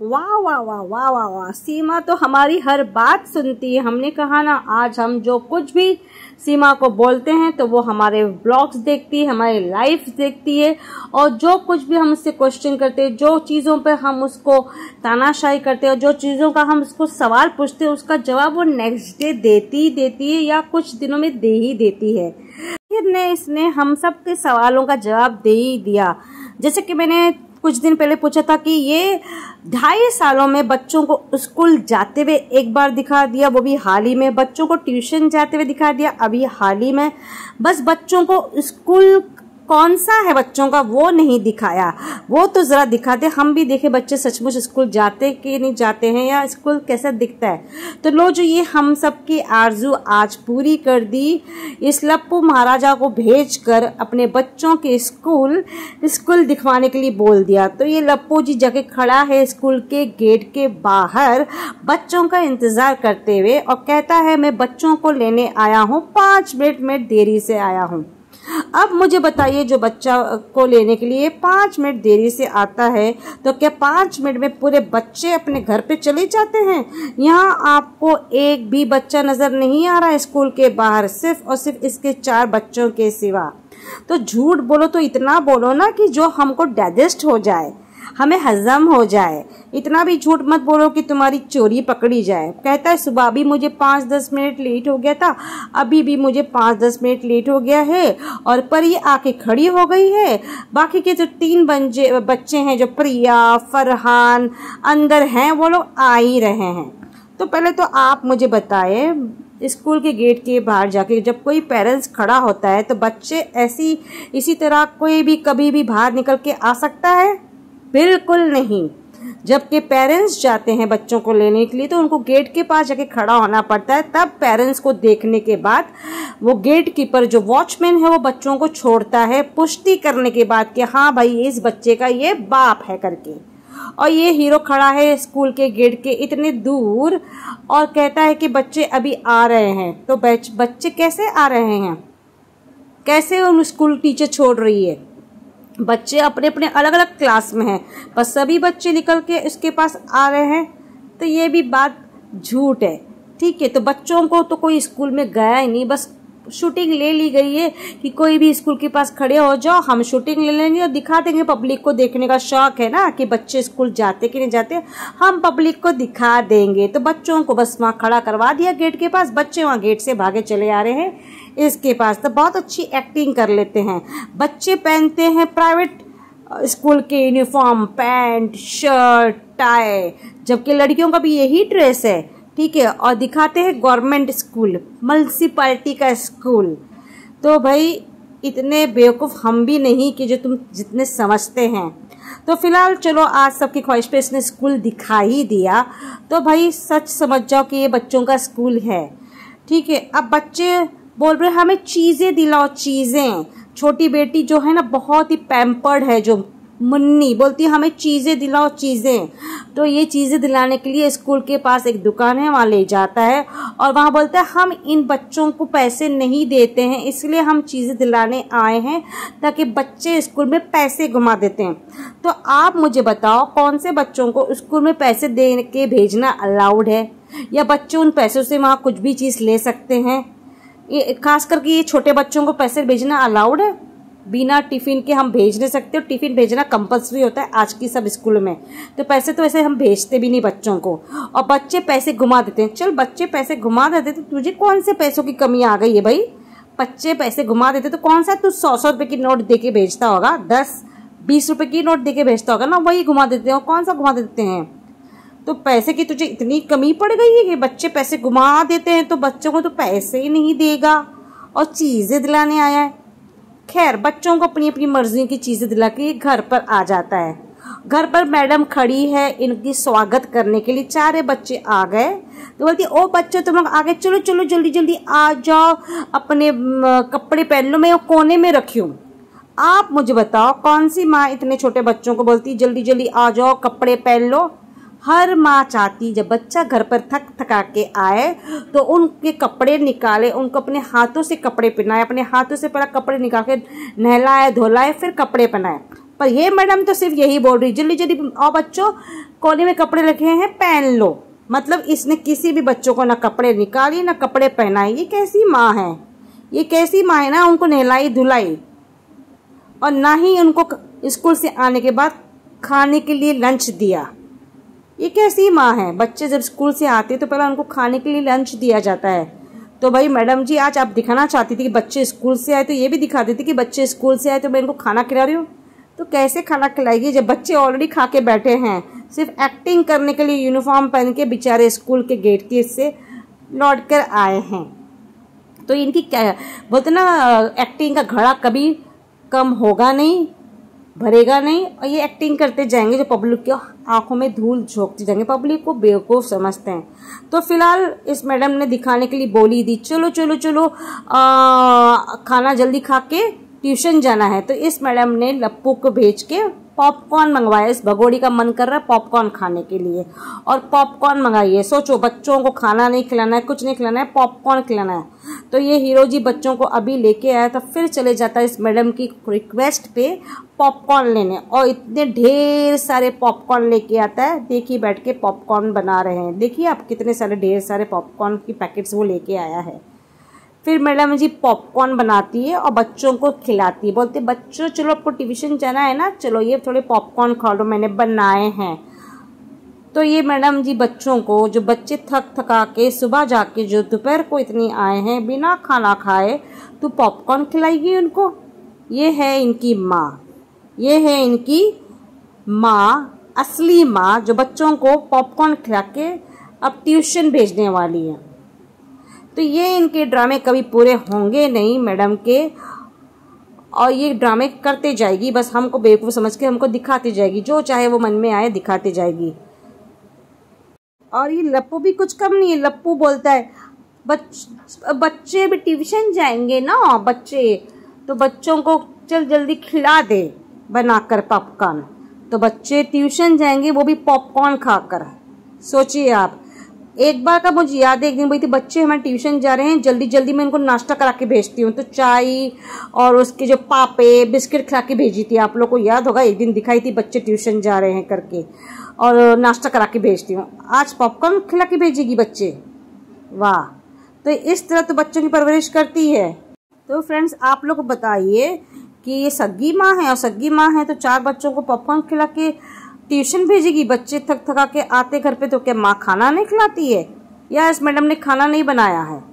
वाह वाह वाह वाह वाह वाह, सीमा तो हमारी हर बात सुनती है। हमने कहा ना, आज हम जो कुछ भी सीमा को बोलते हैं तो वो हमारे ब्लॉग्स देखती है, हमारी लाइफ देखती है, और जो कुछ भी हम उससे क्वेश्चन करते हैं, जो चीज़ों पे हम उसको तानाशाही करते हैं, जो चीज़ों का हम उसको सवाल पूछते हैं, उसका जवाब वो नेक्स्ट डे देती है या कुछ दिनों में दे ही देती है। इसने हम सब के सवालों का जवाब दे ही दिया। जैसे कि मैंने कुछ दिन पहले पूछा था कि ये 2.5 सालों में बच्चों को स्कूल जाते हुए एक बार दिखा दिया, वो भी हाल ही में। बच्चों को ट्यूशन जाते हुए दिखा दिया, अभी हाल ही में। बस बच्चों को स्कूल कौन सा है बच्चों का वो नहीं दिखाया, वो तो जरा दिखाते, हम भी देखे बच्चे सचमुच स्कूल जाते कि नहीं जाते हैं, या स्कूल कैसा दिखता है। तो लो, जो ये हम सब की आरजू आज पूरी कर दी। इस लप्पू महाराजा को भेजकर अपने बच्चों के स्कूल दिखवाने के लिए बोल दिया। तो ये लप्पू जी जाके खड़ा है स्कूल के गेट के बाहर बच्चों का इंतजार करते हुए, और कहता है मैं बच्चों को लेने आया हूँ, 5 मिनट में देरी से आया हूँ। अब मुझे बताइए, जो बच्चा को लेने के लिए 5 मिनट देरी से आता है, तो क्या 5 मिनट में पूरे बच्चे अपने घर पे चले जाते हैं? यहाँ आपको एक भी बच्चा नजर नहीं आ रहा है स्कूल के बाहर, सिर्फ और सिर्फ इसके 4 बच्चों के सिवा। तो झूठ बोलो तो इतना बोलो ना कि जो हमको डाइजेस्ट हो जाए, हमें हजम हो जाए। इतना भी झूठ मत बोलो कि तुम्हारी चोरी पकड़ी जाए। कहता है सुबह भी मुझे 5-10 मिनट लेट हो गया था, अभी भी मुझे 5-10 मिनट लेट हो गया है, और परी आके खड़ी हो गई है। बाकी के जो 3 बच्चे हैं, जो प्रिया, फरहान अंदर हैं, वो लोग आ ही रहे हैं। तो पहले तो आप मुझे बताए, स्कूल के गेट के बाहर जाके जब कोई पेरेंट्स खड़ा होता है तो बच्चे इसी तरह कोई भी कभी भी बाहर निकल के आ सकता है? बिल्कुल नहीं। जबकि पेरेंट्स जाते हैं बच्चों को लेने के लिए तो उनको गेट के पास जाके खड़ा होना पड़ता है। तब पेरेंट्स को देखने के बाद वो गेट कीपर, जो वॉचमैन है, वो बच्चों को छोड़ता है, पुष्टि करने के बाद कि हाँ भाई इस बच्चे का ये बाप है करके। और ये हीरो खड़ा है स्कूल के गेट के इतने दूर और कहता है कि बच्चे अभी आ रहे हैं। तो बच्चे कैसे आ रहे हैं, कैसे उन स्कूल टीचर छोड़ रही है? बच्चे अपने अपने अलग अलग क्लास में हैं, पर सभी बच्चे निकल के इसके पास आ रहे हैं। तो ये भी बात झूठ है। ठीक है, तो बच्चों को तो कोई स्कूल में गया ही नहीं, बस शूटिंग ले ली गई है कि कोई भी स्कूल के पास खड़े हो जाओ, हम शूटिंग ले लेंगे और दिखा देंगे। पब्लिक को देखने का शौक है ना कि बच्चे स्कूल जाते कि नहीं जाते, हम पब्लिक को दिखा देंगे। तो बच्चों को बस वहाँ खड़ा करवा दिया गेट के पास, बच्चे वहाँ गेट से भागे चले आ रहे हैं इसके पास। तो बहुत अच्छी एक्टिंग कर लेते हैं। बच्चे पहनते हैं प्राइवेट स्कूल के यूनिफॉर्म, पैंट, शर्ट, टाई, जबकि लड़कियों का भी यही ड्रेस है। ठीक है, और दिखाते हैं गवर्नमेंट स्कूल, म्युनिसिपैलिटी का स्कूल। तो भाई इतने बेवकूफ़ हम भी नहीं कि जो तुम जितने समझते हैं। तो फिलहाल चलो, आज सबकी ख्वाहिश पे इसने स्कूल दिखा ही दिया, तो भाई सच समझ जाओ कि ये बच्चों का स्कूल है। ठीक है, अब बच्चे बोल रहे हमें चीज़ें दिलाओ, चीज़ें। छोटी बेटी जो है ना बहुत ही पैम्पर्ड है, जो मुन्नी, बोलती है हमें चीज़ें दिलाओ, चीज़ें। तो ये चीज़ें दिलाने के लिए स्कूल के पास एक दुकान है, वहाँ ले जाता है और वहाँ बोलता है हम इन बच्चों को पैसे नहीं देते हैं, इसलिए हम चीज़ें दिलाने आए हैं ताकि बच्चे स्कूल में पैसे घुमा देते हैं। तो आप मुझे बताओ, कौन से बच्चों को स्कूल में पैसे दे के भेजना अलाउड है, या बच्चे उन पैसों से वहाँ कुछ भी चीज़ ले सकते हैं? ये खास करके ये छोटे बच्चों को पैसे भेजना अलाउड है? बिना टिफ़िन के हम भेज नहीं सकते, और टिफ़िन भेजना कंपल्सरी होता है आज की सब स्कूल में। तो पैसे तो ऐसे हम भेजते भी नहीं बच्चों को, और बच्चे पैसे घुमा देते हैं। चल बच्चे पैसे घुमा देते तो तुझे कौन से पैसों की कमी आ गई है भाई? बच्चे पैसे घुमा देते तो कौन सा तू 100-100 रुपये की नोट दे के भेजता होगा, 10-20 रुपये की नोट दे के भेजता होगा ना, वही घुमा देते हैं। कौन सा घुमा देते हैं? तो पैसे की तुझे इतनी कमी पड़ गई है कि बच्चे पैसे घुमा देते हैं, तो बच्चों को तो पैसे ही नहीं देगा और चीज़ें दिलाने आया है। खैर, बच्चों को अपनी अपनी मर्जी की चीज़ें दिला के घर पर आ जाता है। घर पर मैडम खड़ी है इनकी स्वागत करने के लिए। 4 बच्चे आ गए तो बोलती ओ बच्चों तुम लोग आगे चलो चलो, जल्दी जल्दी आ जाओ, अपने कपड़े पहन लो, मैं वो कोने में रखी हूँ। आप मुझे बताओ, कौन सी माँ इतने छोटे बच्चों को बोलती जल्दी जल्दी आ जाओ, कपड़े पहन लो? हर माँ चाहती जब बच्चा घर पर थक थका के आए तो उनके कपड़े निकाले, उनको अपने हाथों से कपड़े पहनाए, अपने हाथों से पहले कपड़े निकाल के नहलाए धोलाए फिर कपड़े पहनाए। पर ये मैडम तो सिर्फ यही बोल रही, जल्दी जल्दी और बच्चों कोने में कपड़े रखे हैं पहन लो। मतलब इसने किसी भी बच्चों को ना कपड़े निकाली ना कपड़े पहनाए। ये कैसी माँ है, ये कैसी माँ है ना, उनको नहलाई धुलाई और ना ही उनको स्कूल से आने के बाद खाने के लिए लंच दिया। ये कैसी माँ है। बच्चे जब स्कूल से आते हैं तो पहले उनको खाने के लिए लंच दिया जाता है। तो भाई मैडम जी आज आप दिखाना चाहती थी कि बच्चे स्कूल से आए तो ये भी दिखा देती कि बच्चे स्कूल से आए तो मैं इनको खाना खिला रही हूँ। तो कैसे खाना खिलाएगी जब बच्चे ऑलरेडी खा के बैठे हैं, सिर्फ एक्टिंग करने के लिए यूनिफॉर्म पहन के बेचारे स्कूल के गेट के से लौट कर आए हैं। तो इनकी क्या बोलते ना, एक्टिंग का घड़ा कभी कम होगा नहीं, भरेगा नहीं, और ये एक्टिंग करते जाएंगे जो पब्लिक की आंखों में धूल झोंकते जाएंगे, पब्लिक को बेवकूफ़ समझते हैं। तो फिलहाल इस मैडम ने दिखाने के लिए बोली दी चलो चलो चलो खाना जल्दी खा के ट्यूशन जाना है। तो इस मैडम ने लप्पू को भेज के पॉपकॉर्न मंगवाया। इस भगोड़ी का मन कर रहा है पॉपकॉर्न खाने के लिए और पॉपकॉर्न मंगाइए। सोचो बच्चों को खाना नहीं खिलाना है, कुछ नहीं खिलाना है, पॉपकॉर्न खिलाना है। तो ये हीरो जी बच्चों को अभी लेके आया तो फिर चले जाता है इस मैडम की रिक्वेस्ट पे पॉपकॉर्न लेने, और इतने ढेर सारे पॉपकॉर्न लेके आता है। देखिए बैठ के पॉपकॉर्न बना रहे हैं, देखिए आप कितने सारे ढेर सारे पॉपकॉर्न की पैकेट्स वो लेके आया है। फिर मैडम जी पॉपकॉर्न बनाती है और बच्चों को खिलाती है। बोलते बच्चों चलो आपको ट्यूशन जाना है ना, चलो ये थोड़े पॉपकॉर्न खा लो, मैंने बनाए हैं। तो ये मैडम जी बच्चों को, जो बच्चे थक थका के सुबह जाके जो दोपहर को इतनी आए हैं बिना खाना खाए, तो पॉपकॉर्न खिलाएगी उनको। ये है इनकी माँ, ये है इनकी माँ, असली माँ, जो बच्चों को पॉपकॉर्न खिला के अब ट्यूशन भेजने वाली है। तो ये इनके ड्रामे कभी पूरे होंगे नहीं मैडम के, और ये ड्रामे करते जाएगी, बस हमको बेवकूफ़ समझ के हमको दिखाती जाएगी, जो चाहे वो मन में आए दिखाती जाएगी। और ये लप्पू भी कुछ कम नहीं है। लप्पू बोलता है बच्चे भी ट्यूशन जाएंगे ना बच्चे, तो बच्चों को चल जल्दी खिला दे बनाकर पॉपकॉर्न। तो बच्चे ट्यूशन जाएंगे वो भी पॉपकॉर्न खाकर। सोचिए आप, एक बार का मुझे याद है, एक दिन बोली थी बच्चे हमारे ट्यूशन जा रहे हैं, जल्दी जल्दी मैं इनको नाश्ता करा के भेजती हूँ। तो चाय और उसके जो पापे बिस्किट खिला के भेजी थी। आप लोग को याद होगा एक दिन दिखाई थी बच्चे ट्यूशन जा रहे हैं करके, और नाश्ता करा के भेजती हूँ। आज पॉपकॉर्न खिला के भेजेगी बच्चे, वाह। तो इस तरह तो बच्चों की परवरिश करती है। तो फ्रेंड्स आप लोग बताइए कि ये सग्गी माँ है, और सग्गी माँ है तो 4 बच्चों को पॉपकॉर्न खिला के ट्यूशन भेजेगी। बच्चे थक थका के आते घर पे तो क्या माँ खाना नहीं खिलाती है, या इस मैडम ने खाना नहीं बनाया है?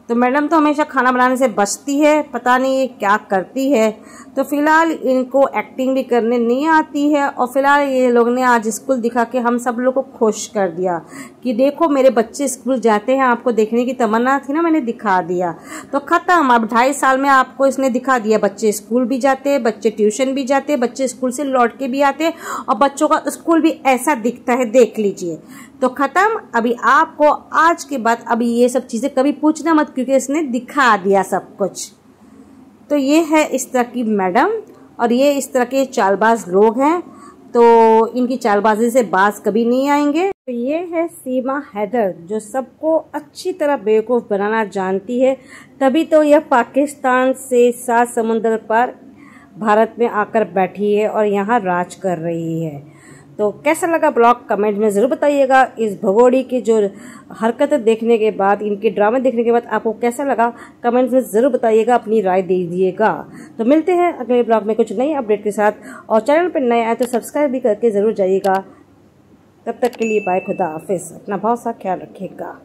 तो मैडम तो हमेशा खाना बनाने से बचती है, पता नहीं ये क्या करती है। तो फिलहाल इनको एक्टिंग भी करने नहीं आती है, और फिलहाल ये लोग ने आज स्कूल दिखा के हम सब लोग को खुश कर दिया कि देखो मेरे बच्चे स्कूल जाते हैं, आपको देखने की तमन्ना थी ना, मैंने दिखा दिया। तो ख़त्म, अब 2.5 साल में आपको इसने दिखा दिया, बच्चे स्कूल भी जाते हैं, बच्चे ट्यूशन भी जाते हैं, बच्चे स्कूल से लौट के भी आते हैं, और बच्चों का स्कूल भी ऐसा दिखता है, देख लीजिए। तो ख़त्म, अभी आपको आज के बाद अभी ये सब चीज़ें कभी पूछना मत, क्योंकि इसने दिखा दिया सब कुछ। तो ये है इस तरह की मैडम, और ये इस तरह के चालबाज लोग हैं, तो इनकी चालबाजी से बाज कभी नहीं आएंगे। तो ये है सीमा हैदर, जो सबको अच्छी तरह बेवकूफ़ बनाना जानती है, तभी तो यह पाकिस्तान से 7 समुंदर पार भारत में आकर बैठी है और यहाँ राज कर रही है। तो कैसा लगा ब्लॉग कमेंट में ज़रूर बताइएगा। इस भगोड़ी की जो हरकतें देखने के बाद, इनके ड्रामे देखने के बाद आपको कैसा लगा कमेंट में ज़रूर बताइएगा, अपनी राय दीजिएगा। तो मिलते हैं अगले ब्लॉग में कुछ नई अपडेट के साथ, और चैनल पर नए आए तो सब्सक्राइब भी करके ज़रूर जाइएगा। तब तक के लिए बाय, खुदा हाफिज़, अपना बहुत सा ख्याल रखिएगा।